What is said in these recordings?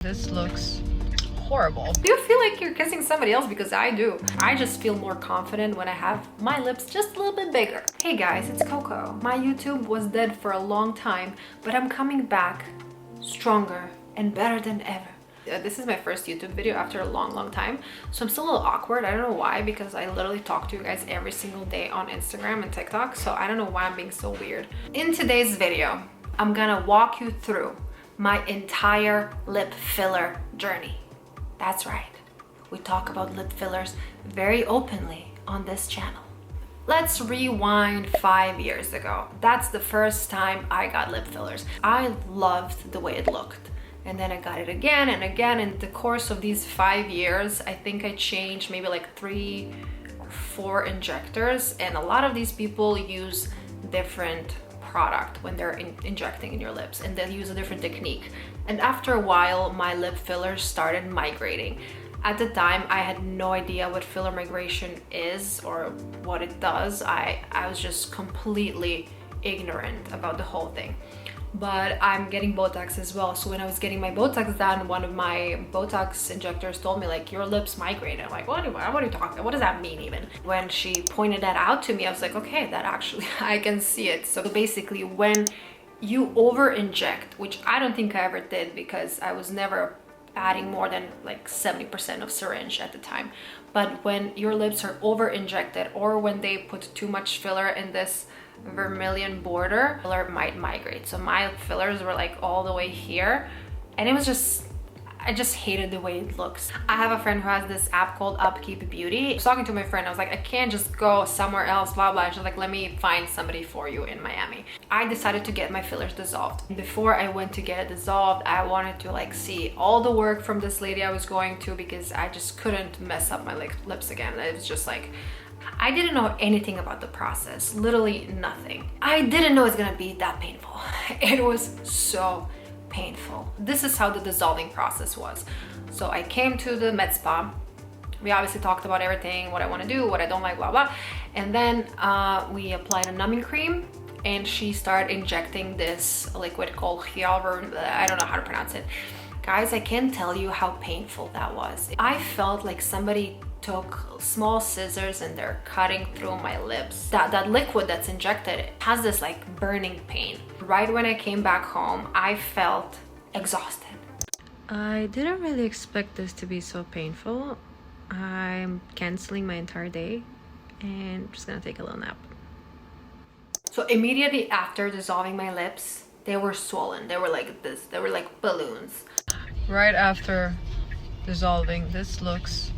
This looks horrible. Do you feel like you're kissing somebody else? Because I do. I just feel more confident when I have my lips just a little bit bigger. Hey guys, it's Koko. My YouTube was dead for a long time, but I'm coming back stronger and better than ever. This is my first YouTube video after a long time, so I'm still a little awkward. I don't know why, because I literally talk to you guys every single day on Instagram and TikTok, so I don't know why I'm being so weird. In today's video, I'm gonna walk you through my entire lip filler journey. That's right, we talk about lip fillers very openly on this channel. Let's rewind 5 years ago. That's the first time I got lip fillers. I loved the way it looked. And then I got it again and again. In the course of these 5 years, I think I changed maybe like 3 or 4 injectors. And a lot of these people use different product when they're injecting in your lips, and they use a different technique. And after a while, my lip fillers started migrating. At the time, I had no idea what filler migration is or what it does. I was just completely ignorant about the whole thing. But I'm getting Botox as well. So when I was getting my Botox done, one of my Botox injectors told me like, your lips migrate. I'm like, what are you talking about? What does that mean even? When she pointed that out to me, I was like, okay, that actually, I can see it. So basically when you over inject, which I don't think I ever did because I was never adding more than like 70% of syringe at the time. But when your lips are over injected, or when they put too much filler in this vermilion border, filler might migrate. So my fillers were like all the way here, and it was just, I just hated the way it looks. I have a friend who has this app called UpkeepBeauty. I was talking to my friend, I was like, I can't just go somewhere else, blah blah. She's like, let me find somebody for you in Miami. I decided to get my fillers dissolved. Before I went to get it dissolved, I wanted to like see all the work from this lady I was going to, because I just couldn't mess up my lips again. It was just like, I didn't know anything about the process, literally nothing. I didn't know it's gonna be that painful. It was so painful. This is how the dissolving process was. So I came to the Medspa. We obviously talked about everything, what I want to do, what I don't like, blah blah. And then we applied a numbing cream, and she started injecting this liquid called hyaluronic, I don't know how to pronounce it. Guys, I can't tell you how painful that was. I felt like somebody took small scissors and they're cutting through my lips. That liquid that's injected, it has this like burning pain. Right when I came back home, I felt exhausted. I didn't really expect this to be so painful. I'm canceling my entire day and I'm just gonna take a little nap. So immediately after dissolving my lips, they were swollen. They were like this. They were like balloons. Right after dissolving, this looks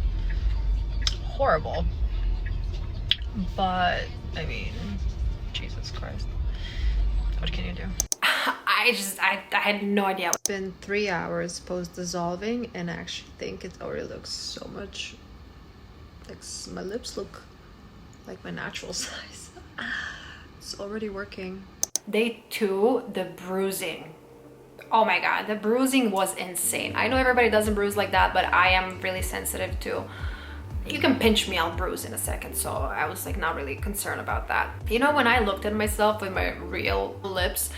horrible, but I mean, Jesus Christ, what can you do? I had no idea. It's been 3 hours post dissolving, and I actually think it already looks so much like my lips look like my natural size. It's already working. Day 2, the bruising. Oh my god, the bruising was insane. I know everybody doesn't bruise like that, but I am really sensitive to. You can pinch me, I'll bruise in a second, so I was like not really concerned about that. You know, when I looked at myself with my real lips,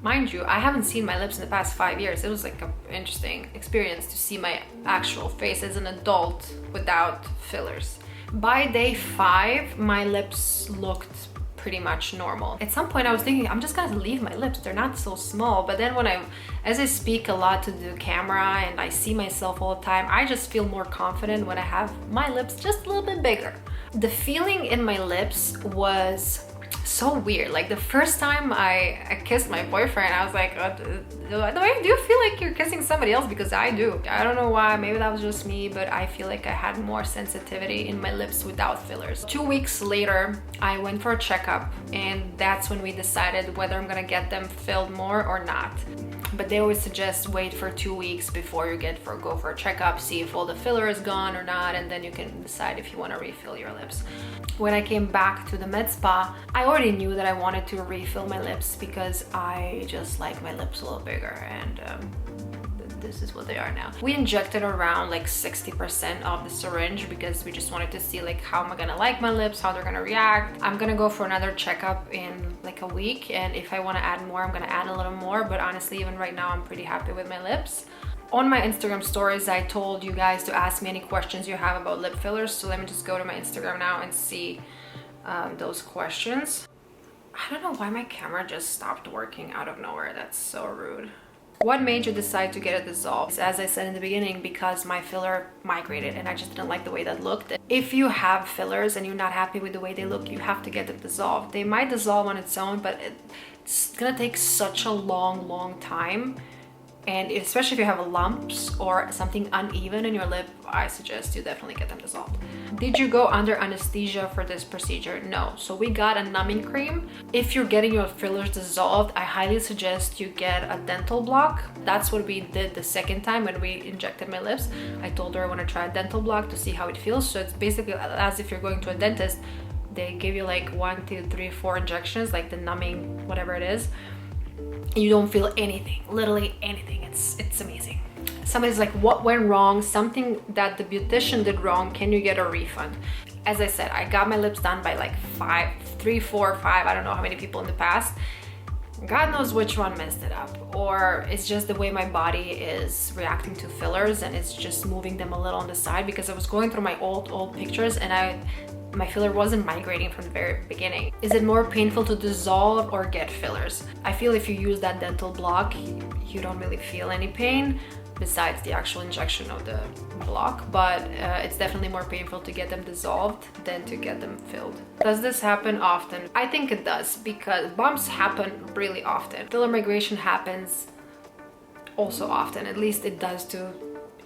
mind you, I haven't seen my lips in the past 5 years. It was like an interesting experience to see my actual face as an adult without fillers. By day 5, my lips looked pretty much normal. At some point I was thinking, I'm just gonna leave my lips, they're not so small. But then as I speak a lot to the camera and I see myself all the time, I just feel more confident when I have my lips just a little bit bigger. The feeling in my lips was so weird. Like the first time I kissed my boyfriend, I was like, do you feel like you're kissing somebody else? Because I do. I don't know why, maybe that was just me, but I feel like I had more sensitivity in my lips without fillers. 2 weeks later, I went for a checkup, and that's when we decided whether I'm gonna get them filled more or not. But they always suggest wait for 2 weeks before you go for a checkup, see if all the filler is gone or not, and then you can decide if you want to refill your lips. When I came back to the med spa, I already knew that I wanted to refill my lips because I just like my lips a little bigger, and this is what they are now. We injected around like 60% of the syringe because we just wanted to see like how am I gonna like my lips, how they're gonna react. I'm gonna go for another checkup in like a week, and if I want to add more, I'm gonna add a little more, but honestly even right now I'm pretty happy with my lips. On my Instagram stories, I told you guys to ask me any questions you have about lip fillers. So let me just go to my Instagram now and see those questions. I don't know why my camera just stopped working out of nowhere. That's so rude. What made you decide to get it dissolved? As I said in the beginning, because my filler migrated and I just didn't like the way that looked. If you have fillers and you're not happy with the way they look, you have to get them dissolved. They might dissolve on its own, but it's gonna take such a long time. And especially if you have lumps or something uneven in your lip, I suggest you definitely get them dissolved. Did you go under anesthesia for this procedure? No. So we got a numbing cream. If you're getting your fillers dissolved, I highly suggest you get a dental block. That's what we did the second time when we injected my lips. I told her I want to try a dental block to see how it feels. So it's basically as if you're going to a dentist. They give you like 1, 2, 3, 4 injections, like the numbing, whatever it is. You don't feel anything, literally anything. It's amazing. Somebody's like, what went wrong? Something that the beautician did wrong. Can you get a refund? As I said, I got my lips done by like 3, 4, 5, I don't know how many people in the past. God knows which one messed it up, or it's just the way my body is reacting to fillers and it's just moving them a little on the side, because I was going through my old pictures and my filler wasn't migrating from the very beginning. Is it more painful to dissolve or get fillers? I feel if you use that dental block, you don't really feel any pain besides the actual injection of the block, but it's definitely more painful to get them dissolved than to get them filled. Does this happen often? I think it does, because bumps happen really often. Filler migration happens also often, at least it does to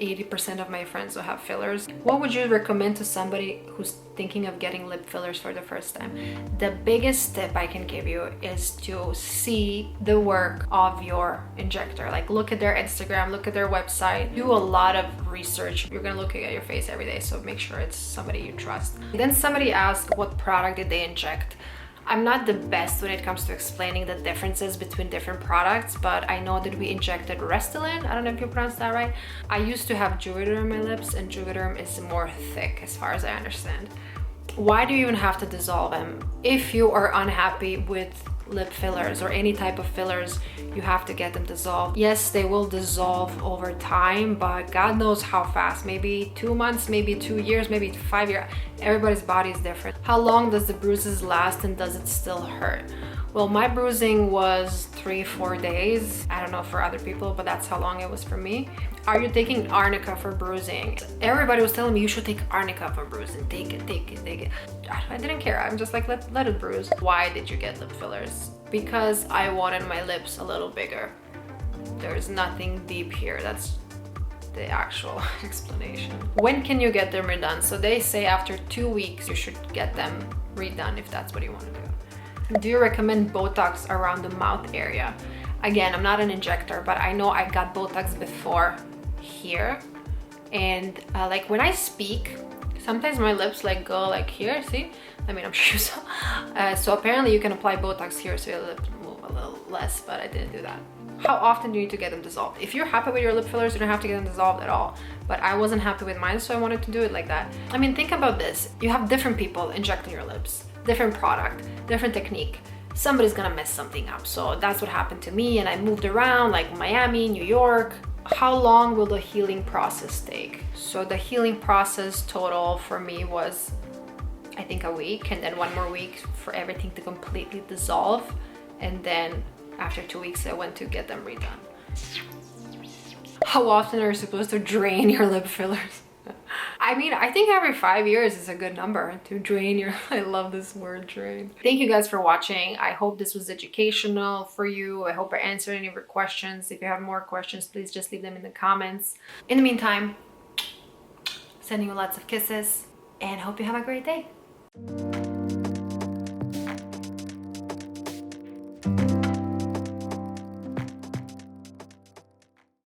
80% of my friends who have fillers. What would you recommend to somebody who's thinking of getting lip fillers for the first time? The biggest tip I can give you is to see the work of your injector. Like, look at their Instagram, look at their website, do a lot of research. You're gonna look at your face every day, so make sure it's somebody you trust. Then somebody asked what product did they inject. I'm not the best when it comes to explaining the differences between different products, but I know that we injected Restylane. I don't know if you pronounced that right. I used to have Juvederm in my lips, and Juvederm is more thick as far as I understand. Why do you even have to dissolve them? If you are unhappy with lip fillers or any type of fillers, you have to get them dissolved. Yes, they will dissolve over time, but God knows how fast. Maybe 2 months, maybe 2 years, maybe 5 years. Everybody's body is different. How long does the bruises last, and does it still hurt? Well, my bruising was 3-4 days. I don't know for other people, but that's how long it was for me. Are you taking Arnica for bruising? Everybody was telling me you should take Arnica for bruising. Take it. I didn't care. I'm just like, let it bruise. Why did you get lip fillers? Because I wanted my lips a little bigger. There's nothing deep here. That's the actual explanation. When can you get them redone? So they say after 2 weeks you should get them redone if that's what you want to do. Do you recommend Botox around the mouth area? Again, I'm not an injector, but I know I got Botox before here. And like when I speak, sometimes my lips like go like here, see? I mean, I'm sure you saw. So apparently you can apply Botox here so your lips move a little less, but I didn't do that. How often do you need to get them dissolved? If you're happy with your lip fillers, you don't have to get them dissolved at all. But I wasn't happy with mine, so I wanted to do it like that. I mean, think about this. You have different people injecting your lips, different product, different technique. Somebody's gonna mess something up. So that's what happened to me, and I moved around like Miami, New York. How long will the healing process take? So the healing process total for me was, I think, a week, and then 1 more week for everything to completely dissolve. And then after 2 weeks, I went to get them redone. How often are you supposed to drain your lip fillers? I mean, I think every 5 years is a good number to drain your, I love this word, drain. Thank you guys for watching. I hope this was educational for you. I hope I answered any of your questions. If you have more questions, please just leave them in the comments. In the meantime, sending you lots of kisses and hope you have a great day.